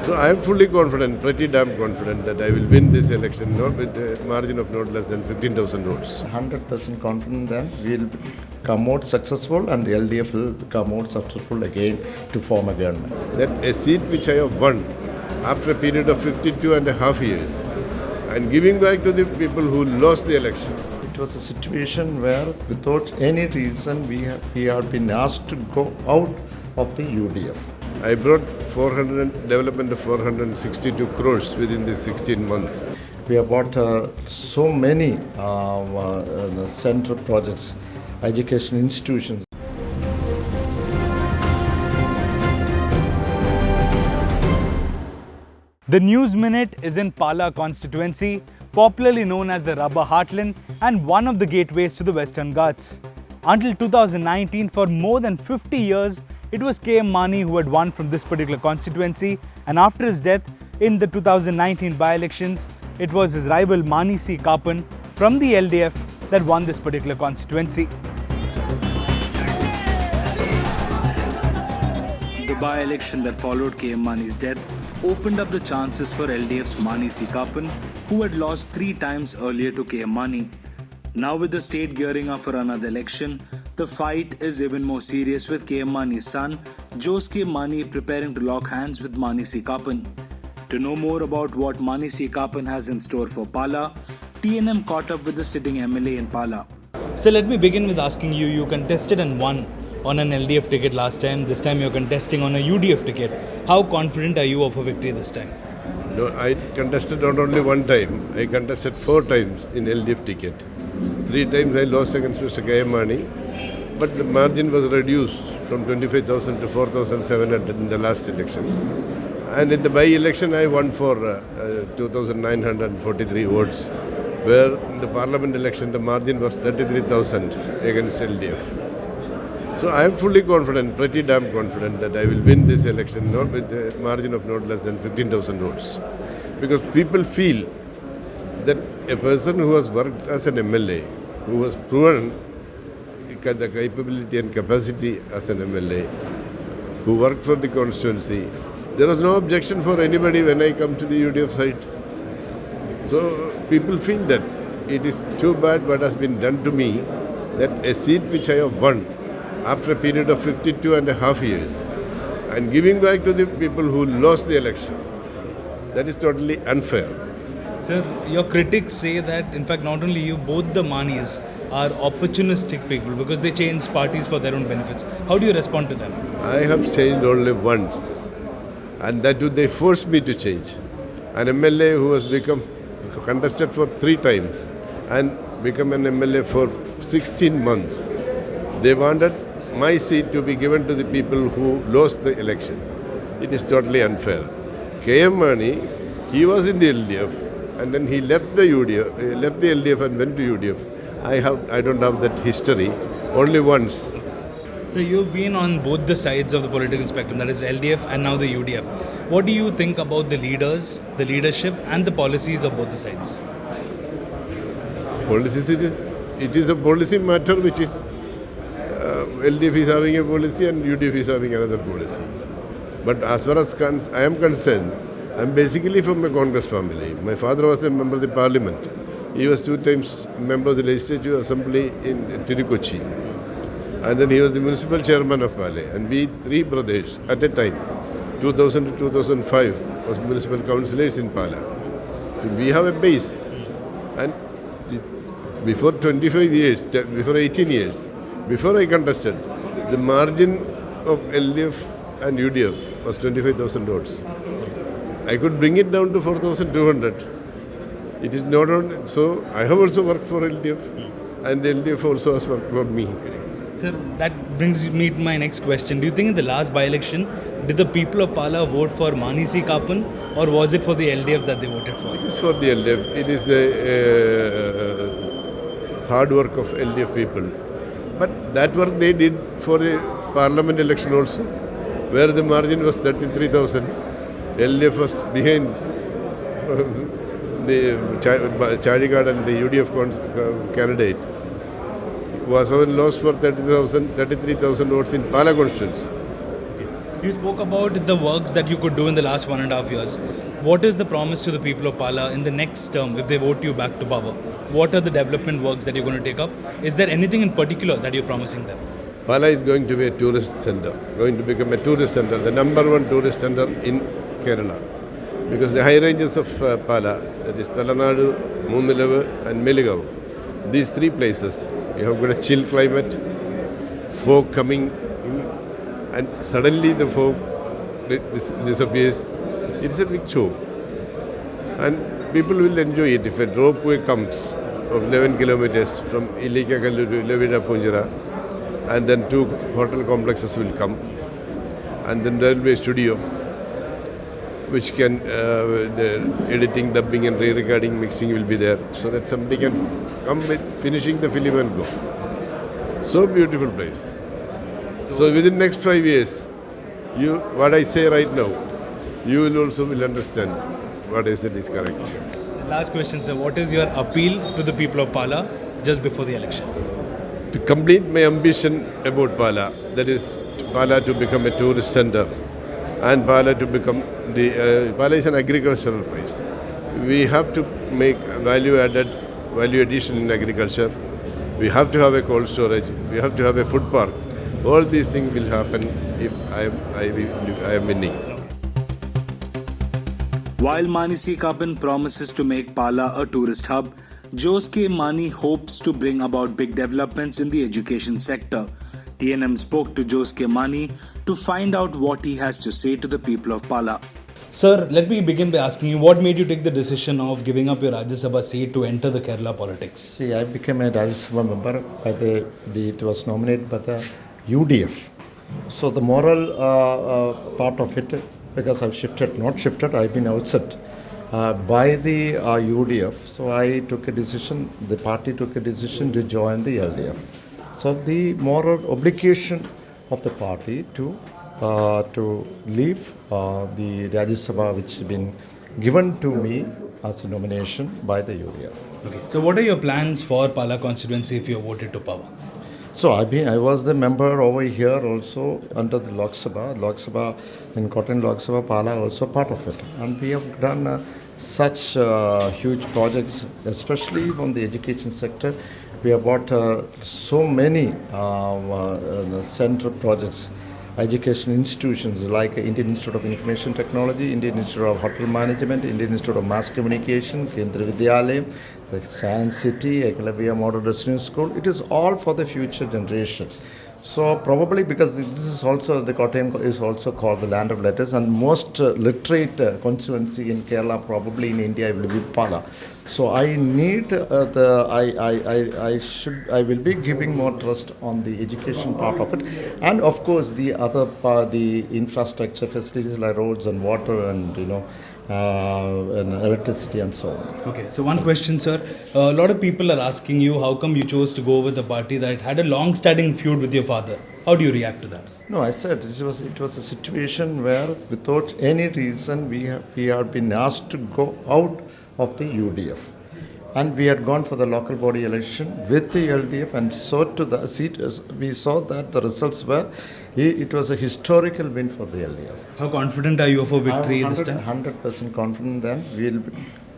So I am fully confident, pretty damn confident that I will win this election, not with a margin of not less than 15,000 votes. 100% confident that we will come out successful and LDF will come out successful again to form a government. That a seat which I have won after a period of 52 and a half years and giving back to the people who lost the election. It was a situation where without any reason we have been asked to go out of the UDF. I brought development of 462 crores within these 16 months. We have bought so many central projects, education institutions. The News Minute is in Pala constituency, popularly known as the Rubber Heartland and one of the gateways to the Western Ghats. Until 2019, for more than 50 years, it was K.M. Mani who had won from this particular constituency, and after his death in the 2019 by-elections, it was his rival Mani C. Kapan from the LDF that won this particular constituency. The by-election that followed K.M. Mani's death opened up the chances for LDF's Mani C. Kapan, who had lost 3 times earlier to K.M. Mani. Now with the state gearing up for another election, the fight is even more serious with K.M. Mani's son, Jose K. Mani, preparing to lock hands with Mani C. Kapan. To know more about what Mani C. Kapan has in store for Pala, TNM caught up with the sitting MLA in Pala. So let me begin with asking you, you contested and won on an LDF ticket last time. This time you're contesting on a UDF ticket. How confident are you of a victory this time? No, I contested not only one time, I contested 4 times in LDF ticket. 3 times I lost against Mr. K.M. Mani, but the margin was reduced from 25,000 to 4,700 in the last election. And in the by-election I won for 2,943 votes, where in the parliament election the margin was 33,000 against LDF. So I am fully confident, pretty damn confident that I will win this election, not with a margin of not less than 15,000 votes. Because people feel that a person who has worked as an MLA, who has proven the capability and capacity as an MLA, who worked for the constituency, there was no objection for anybody when I come to the UDF site. So people feel that it is too bad what has been done to me, that a seat which I have won after a period of 52 and a half years and giving back to the people who lost the election, that is totally unfair. Sir, your critics say that, in fact, not only you, both the Manis are opportunistic people because they change parties for their own benefits. How do you respond to them? I have changed only once, and that too they forced me to change. An MLA who has become contested for 3 times and become an MLA for 16 months. They wanted my seat to be given to the people who lost the election. It is totally unfair. K.M. Mani, he was in the LDF. And then he left the UDF, left the LDF and went to UDF. I don't have that history, only once. So you've been on both the sides of the political spectrum, that is LDF and now the UDF. What do you think about the leaders, the leadership and the policies of both the sides? Policies, it is a policy matter which is, LDF is having a policy and UDF is having another policy. But as far as I am concerned, I am basically from a Congress family. My father was a member of the parliament. He was 2 times member of the Legislative Assembly in Tirukochi. And then he was the municipal chairman of Pale. And we 3 brothers at a time, 2000 to 2005, was municipal councillors in Pala. So we have a base. And before 25 years, before 18 years, before I contested, the margin of LDF and UDF was 25,000 votes. I could bring it down to 4,200. It is not on. So I have also worked for LDF, and LDF also has worked for me. Sir, that brings me to my next question. Do you think in the last by-election, did the people of Pala vote for Mani C. Kapan, or was it for the LDF that they voted for? It is for the LDF. It is the hard work of LDF people. But that work they did for the parliament election also, where the margin was 33,000. LDF was behind the Charigad and the UDF candidate. Was lost for 33,000 votes in Pala constituency. You spoke about the works that you could do in the last 1.5 years. What is the promise to the people of Pala in the next term if they vote you back to power? What are the development works that you're going to take up? Is there anything in particular that you're promising them? Pala is going to be a tourist center, going to become a tourist center, the number one tourist center in Kerala. Because the high ranges of Pala, that is Talanadu, Moondilavu and Meligavu, these three places, you have got a chill climate, fog coming in, and suddenly the fog disappears. It's a big show. And people will enjoy it if a ropeway comes of 11 kilometers from Ilikakallu to Ilavida Punjara, and then 2 hotel complexes will come, and then there will be a studio which can, the editing, dubbing and re-recording, mixing will be there, so that somebody can come with finishing the film and go. So beautiful place. So within next 5 years, what I say right now, you will also will understand what I said is correct. Last question, sir. What is your appeal to the people of Pala just before the election? To complete my ambition about Pala, that is Pala to become a tourist center and Pala to become Pala is an agricultural place. We have to make value addition in agriculture. We have to have a cold storage. We have to have a food park. All these things will happen if I am winning. While Mani C. Kapan promises to make Pala a tourist hub, Jose K. Mani hopes to bring about big developments in the education sector. TNM spoke to Jose K. Mani to find out what he has to say to the people of Pala. Sir, let me begin by asking you, what made you take the decision of giving up your Rajya Sabha seat to enter the Kerala politics? See, I became a Rajya Sabha member by it was nominated by the UDF. So the moral part of it, because I've I've been outside by the UDF. So I took a decision, the party took a decision to join the LDF. So the moral obligation of the party to leave the Rajya Sabha, which has been given to me as a nomination by the UDF. Okay. So what are your plans for Pala constituency if you are voted to power? So I was the member over here also under the Lok Sabha in Cotton Lok Sabha, Pala also part of it. And we have done such huge projects, especially from the education sector. We have bought so many central projects, education institutions like Indian Institute of Information Technology, Indian Institute of Hotel Management, Indian Institute of Mass Communication, Kendriya Vidyalaya, the Science City, Eklavya Model Residence School. It is all for the future generation. So probably because this is also, the Kottayam is also called the land of letters, and most literate constituency in Kerala, probably in India, will be Pala. So I need I will be giving more trust on the education part of it, and of course the other part, the infrastructure facilities like roads and water and and electricity and so on. Okay, so one question, sir. A lot of people are asking you how come you chose to go with a party that had a long-standing feud with your father. How do you react to that? No, I said it was a situation where without any reason we have been asked to go out of the UDF. And we had gone for the local body election with the LDF, and so to the seat, we saw that the results were, it was a historical win for the LDF. How confident are you of a victory this time? 100% confident that we will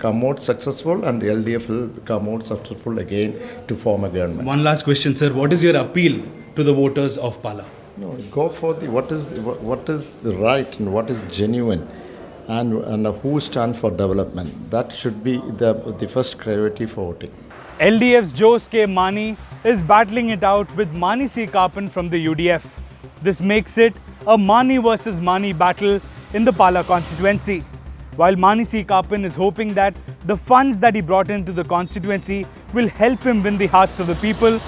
come out successful and LDF will come out successful again to form a government. One last question, sir. What is your appeal to the voters of Pala? No, go for what is the right and what is genuine. And who stand for development. That should be the first priority for voting. LDF's Jose K. Mani is battling it out with Mani C. Kapan from the UDF. This makes it a Mani versus Mani battle in the Pala constituency. While Mani C. Kapan is hoping that the funds that he brought into the constituency will help him win the hearts of the people,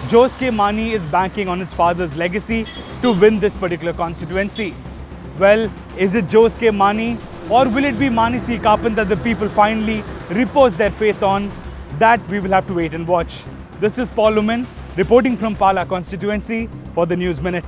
Jose K. Mani is banking on his father's legacy to win this particular constituency. Well, is it Jose K. Mani or will it be Mani C. Kapan that the people finally repose their faith on? That we will have to wait and watch. This is Paul Lumen reporting from Pala constituency for the News Minute.